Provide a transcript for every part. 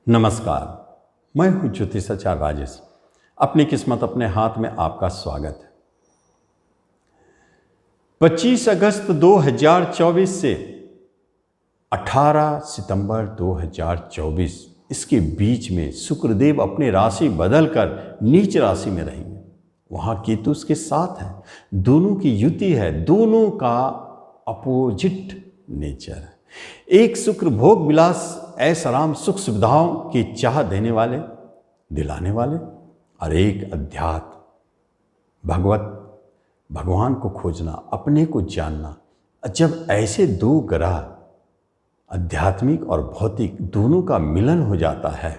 नमस्कार, मैं हूं ज्योतिषाचार्य राजेश। अपनी किस्मत अपने हाथ में आपका स्वागत है। 25 अगस्त 2024 से 18 सितंबर 2024 इसके बीच में शुक्रदेव अपनी राशि बदलकर नीच राशि में रहेंगे। वहां केतु उसके साथ है, दोनों की युति है, दोनों का अपोजिट नेचर है। एक शुक्र भोग विलास ऐश आराम सुख सुविधाओं की चाह देने वाले दिलाने वाले, और एक अध्यात्म भगवान को खोजना, अपने को जानना। जब ऐसे दो ग्रह आध्यात्मिक और भौतिक दोनों का मिलन हो जाता है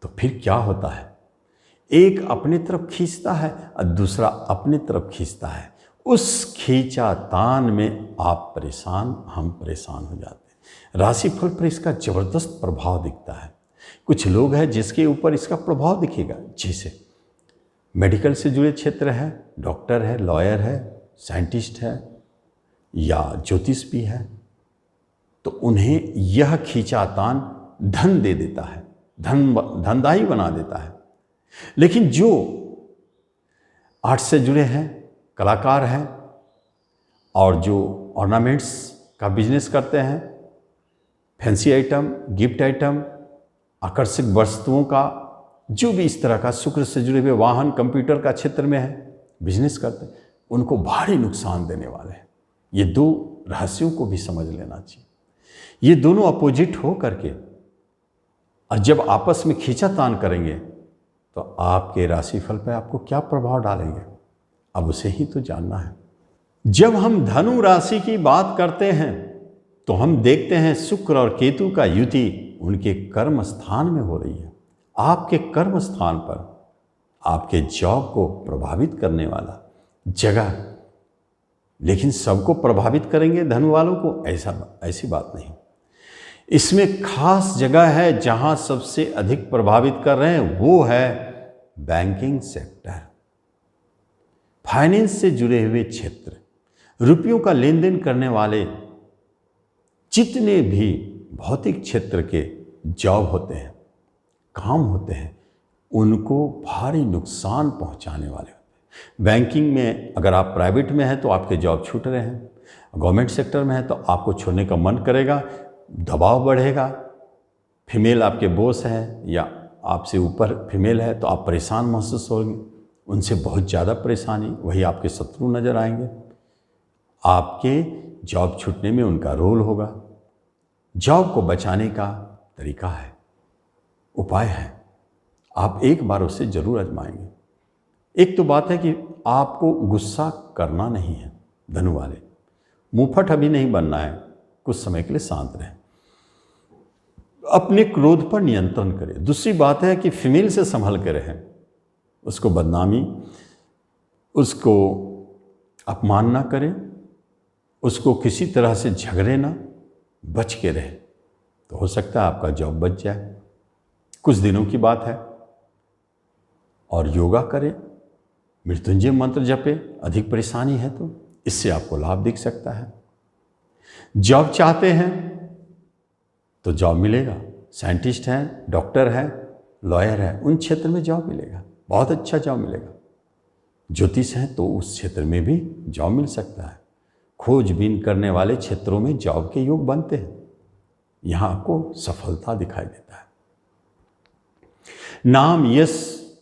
तो फिर क्या होता है, एक अपने तरफ खींचता है और दूसरा अपने तरफ खींचता है। उस खींचातान में आप परेशान, हम परेशान हो जाते हैं। राशिफल पर इसका जबरदस्त प्रभाव दिखता है। कुछ लोग हैं जिसके ऊपर इसका प्रभाव दिखेगा, जैसे मेडिकल से जुड़े क्षेत्र है, डॉक्टर है, लॉयर है, साइंटिस्ट है या ज्योतिष भी है, तो उन्हें यह खींचातान धन दे देता है, धनदायी बना देता है। लेकिन जो आर्ट से जुड़े हैं, कलाकार हैं और जो ऑर्नामेंट्स का बिजनेस करते हैं, फैंसी आइटम, गिफ्ट आइटम, आकर्षक वस्तुओं का, जो भी इस तरह का शुक्र से जुड़े हुए वाहन, कंप्यूटर का क्षेत्र में है, बिजनेस करते हैं, उनको भारी नुकसान देने वाले हैं। ये दो रहस्यों को भी समझ लेना चाहिए। ये दोनों अपोजिट हो करके और जब आपस में खींचातान करेंगे तो आपके राशिफल पर आपको क्या प्रभाव डालेंगे, अब उसे ही तो जानना है। जब हम धनु राशि की बात करते हैं तो हम देखते हैं शुक्र और केतु का युति उनके कर्म स्थान में हो रही है। आपके कर्म स्थान पर आपके जॉब को प्रभावित करने वाला जगह, लेकिन सबको प्रभावित करेंगे धनु वालों को, ऐसी बात नहीं। इसमें खास जगह है जहां सबसे अधिक प्रभावित कर रहे हैं, वो है बैंकिंग सेक्टर, फाइनेंस से जुड़े हुए क्षेत्र, रुपयों का लेन देन करने वाले जितने भी भौतिक क्षेत्र के जॉब होते हैं, काम होते हैं, उनको भारी नुकसान पहुंचाने वाले होते हैं। बैंकिंग में अगर आप प्राइवेट में हैं तो आपके जॉब छूट रहे हैं, गवर्नमेंट सेक्टर में है तो आपको छोड़ने का मन करेगा, दबाव बढ़ेगा। फीमेल आपके बॉस हैं या आपसे ऊपर फीमेल है तो आप परेशान महसूस होंगे, उनसे बहुत ज़्यादा परेशानी, वही आपके शत्रु नज़र आएंगे। आपके जॉब छूटने में उनका रोल होगा। जॉब को बचाने का तरीका है, उपाय है, आप एक बार उसे जरूर आजमाएंगे। एक तो बात है कि आपको गुस्सा करना नहीं है, धनु वाले मुंहफट अभी नहीं बनना है, कुछ समय के लिए शांत रहें, अपने क्रोध पर नियंत्रण करें। दूसरी बात है कि फीमेल से संभल के रहें, उसको बदनामी, उसको अपमान ना करें, उसको किसी तरह से झगड़े ना, बच के रहे तो हो सकता है आपका जॉब बच जाए। कुछ दिनों की बात है। और योगा करें, मृत्युंजय मंत्र जपे, अधिक परेशानी है तो इससे आपको लाभ दिख सकता है। जॉब चाहते हैं तो जॉब मिलेगा, साइंटिस्ट हैं, डॉक्टर हैं, लॉयर है, उन क्षेत्र में जॉब मिलेगा, बहुत अच्छा जॉब मिलेगा। ज्योतिष हैं तो उस क्षेत्र में भी जॉब मिल सकता है। खोजबीन करने वाले क्षेत्रों में जॉब के योग बनते हैं, यहां आपको सफलता दिखाई देता है। नाम यश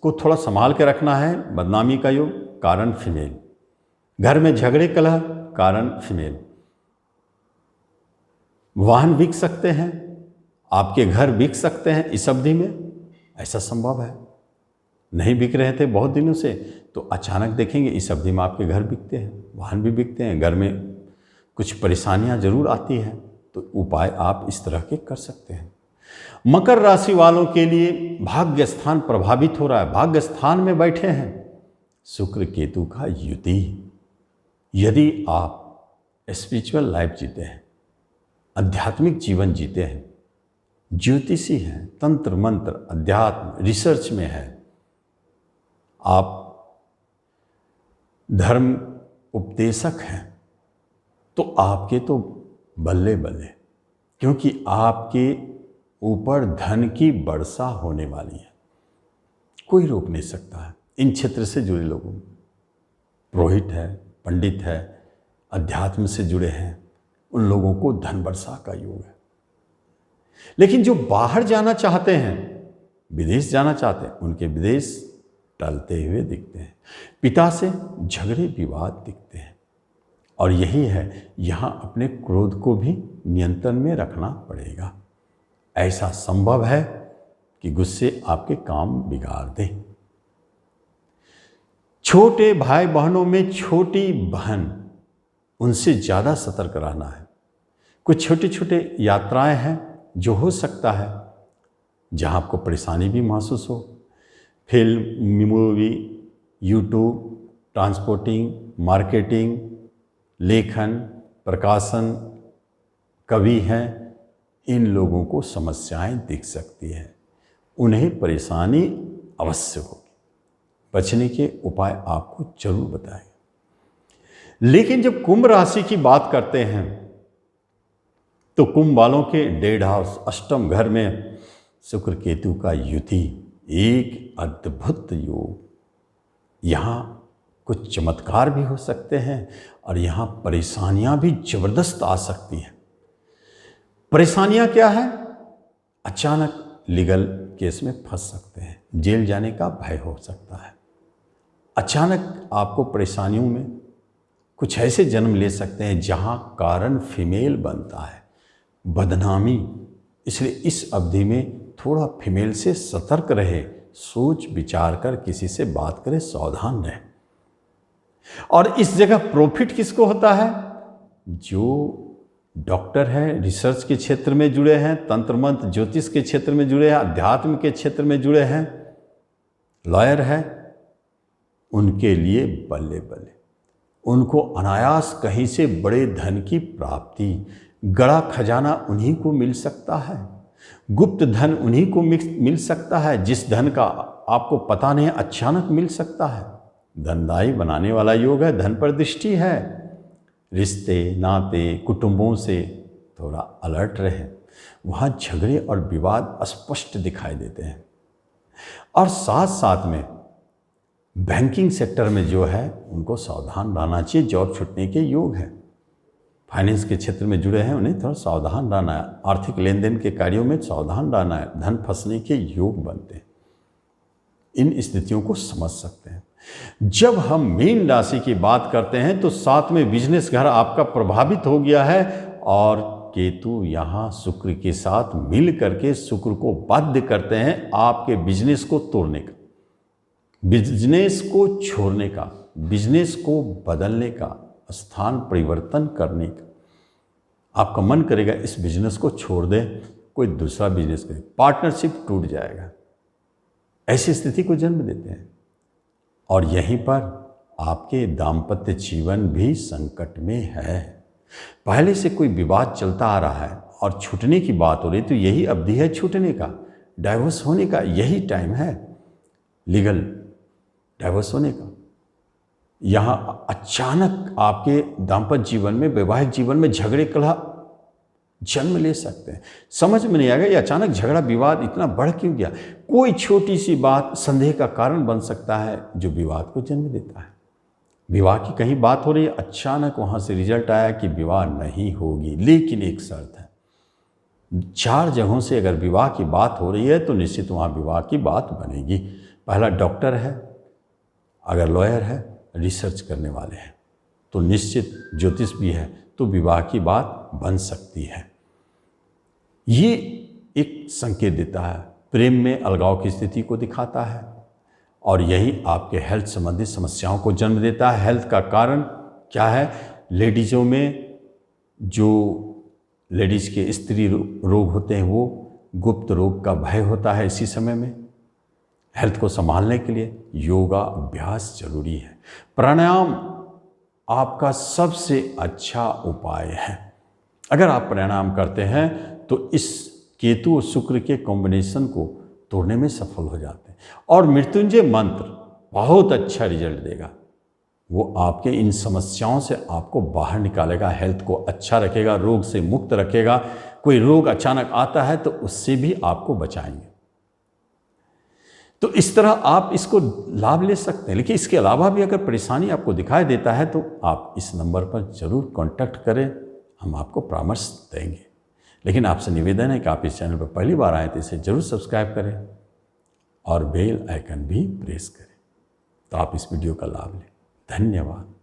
को थोड़ा संभाल के रखना है। बदनामी का योग, कारण फीमेल। घर में झगड़े कलह, कारण फीमेल। वाहन बिक सकते हैं, आपके घर बिक सकते हैं इस अवधि में, ऐसा संभव है। नहीं बिक रहे थे बहुत दिनों से तो अचानक देखेंगे इस अवधि में आपके घर बिकते हैं, वाहन भी बिकते हैं, घर में कुछ परेशानियां जरूर आती हैं, तो उपाय आप इस तरह के कर सकते हैं। मकर राशि वालों के लिए भाग्य स्थान प्रभावित हो रहा है, भाग्य स्थान में बैठे हैं शुक्र केतु का युति। यदि आप स्पिरिचुअल लाइफ जीते हैं, आध्यात्मिक जीवन जीते हैं, ज्योतिषी हैं, तंत्र मंत्र अध्यात्म रिसर्च में है, आप धर्म उपदेशक हैं, तो आपके तो बल्ले बल्ले, क्योंकि आपके ऊपर धन की वर्षा होने वाली है, कोई रोक नहीं सकता है। इन क्षेत्र से जुड़े लोगों, पुरोहित है, पंडित है, अध्यात्म से जुड़े हैं, उन लोगों को धन वर्षा का योग है। लेकिन जो बाहर जाना चाहते हैं, विदेश जाना चाहते हैं, उनके विदेश टलते हुए दिखते हैं। पिता से झगड़े विवाद दिखते हैं। और यही है, यहाँ अपने क्रोध को भी नियंत्रण में रखना पड़ेगा। ऐसा संभव है कि गुस्से आपके काम बिगाड़ दे। छोटे भाई बहनों में छोटी बहन, उनसे ज़्यादा सतर्क रहना है। कुछ छोटे छोटे यात्राएं हैं जो हो सकता है जहाँ आपको परेशानी भी महसूस हो। Film, movie, YouTube, transporting, marketing, लेखन, प्रकाशन, कवि हैं, इन लोगों को समस्याएं दिख सकती हैं। उन्हें परेशानी अवश्य होगी। बचने के उपाय आपको जरूर बताएंगे। लेकिन जब कुंभ राशि की बात करते हैं तो कुंभ वालों के 1.5 हाउस अष्टम घर में शुक्र केतु का युति, एक अद्भुत योग। यहाँ कुछ चमत्कार भी हो सकते हैं और यहाँ परेशानियां भी जबरदस्त आ सकती हैं। परेशानियां क्या है? अचानक लीगल केस में फंस सकते हैं, जेल जाने का भय हो सकता है। अचानक आपको परेशानियों में कुछ ऐसे जन्म ले सकते हैं जहां कारण फीमेल बनता है, बदनामी। इसलिए इस अवधि में थोड़ा फीमेल से सतर्क रहे, सोच विचार कर किसी से बात करें, सावधान रहे। और इस जगह प्रॉफिट किसको होता है? जो डॉक्टर हैं, रिसर्च के क्षेत्र में जुड़े हैं, तंत्र मंत्र ज्योतिष के क्षेत्र में जुड़े हैं, अध्यात्म के क्षेत्र में जुड़े हैं, लॉयर है, उनके लिए बल्ले बल्ले। उनको अनायास कहीं से बड़े धन की प्राप्ति, गड़ा खजाना उन्हीं को मिल सकता है, गुप्त धन उन्हीं को मिल सकता है। जिस धन का आपको पता नहीं, अचानक मिल सकता है। धनदायी बनाने वाला योग है, धन पर दृष्टि है। रिश्ते नाते कुटुंबों से थोड़ा अलर्ट रहें, वहाँ झगड़े और विवाद स्पष्ट दिखाई देते हैं। और साथ साथ में बैंकिंग सेक्टर में जो है उनको सावधान रहना चाहिए, जॉब छूटने के योग है। फाइनेंस के क्षेत्र में जुड़े हैं, उन्हें थोड़ा सावधान रहना है। आर्थिक लेन देन के कार्यों में सावधान रहना है, धन फंसने के योग बनते हैं। इन स्थितियों को समझ सकते हैं। जब हम मीन राशि की बात करते हैं तो साथ में बिजनेस घर आपका प्रभावित हो गया है और केतु यहाँ शुक्र के साथ मिल करके शुक्र को बाध्य करते हैं आपके बिजनेस को तोड़ने का, बिजनेस को छोड़ने का, बिजनेस को बदलने का, स्थान परिवर्तन करने का। आपका मन करेगा इस बिजनेस को छोड़ दें, कोई दूसरा बिजनेस करें, पार्टनरशिप टूट जाएगा। ऐसी स्थिति को जन्म देते हैं। और यहीं पर आपके दाम्पत्य जीवन भी संकट में है। पहले से कोई विवाद चलता आ रहा है और छूटने की बात हो रही, तो यही अवधि है छूटने का, डाइवोर्स होने का, यही टाइम है लीगल डाइवोर्स होने का। यहाँ अचानक आपके दाम्पत्य जीवन में, वैवाहिक जीवन में झगड़े कलह जन्म ले सकते हैं। समझ में नहीं आएगा ये अचानक झगड़ा विवाद इतना बढ़ क्यों गया। कोई छोटी सी बात संदेह का कारण बन सकता है जो विवाद को जन्म देता है। विवाह की कहीं बात हो रही है, अचानक वहाँ से रिजल्ट आया कि विवाह नहीं होगी। लेकिन एक शर्त है, 4 जगहों से अगर विवाह की बात हो रही है तो निश्चित वहाँ विवाह की बात बनेगी। पहला डॉक्टर है, अगर लॉयर है, रिसर्च करने वाले हैं, तो निश्चित ज्योतिष भी है, तो विवाह की बात बन सकती है। ये एक संकेत देता है, प्रेम में अलगाव की स्थिति को दिखाता है और यही आपके हेल्थ संबंधी समस्याओं को जन्म देता है। हेल्थ का कारण क्या है? लेडीज़ों में जो लेडीज़ के स्त्री रोग होते हैं, वो गुप्त रोग का भय होता है। इसी समय में हेल्थ को संभालने के लिए योगा अभ्यास जरूरी है। प्राणायाम आपका सबसे अच्छा उपाय है। अगर आप प्राणायाम करते हैं तो इस केतु और शुक्र के कॉम्बिनेशन को तोड़ने में सफल हो जाते हैं। और मृत्युंजय मंत्र बहुत अच्छा रिजल्ट देगा। वो आपके इन समस्याओं से आपको बाहर निकालेगा, हेल्थ को अच्छा रखेगा, रोग से मुक्त रखेगा, कोई रोग अचानक आता है तो उससे भी आपको बचाएंगे। तो इस तरह आप इसको लाभ ले सकते हैं। लेकिन इसके अलावा भी अगर परेशानी आपको दिखाई देता है तो आप इस नंबर पर ज़रूर कांटेक्ट करें, हम आपको परामर्श देंगे। लेकिन आपसे निवेदन है कि आप इस चैनल पर पहली बार आए तो इसे ज़रूर सब्सक्राइब करें और बेल आइकन भी प्रेस करें, तो आप इस वीडियो का लाभ लें। धन्यवाद।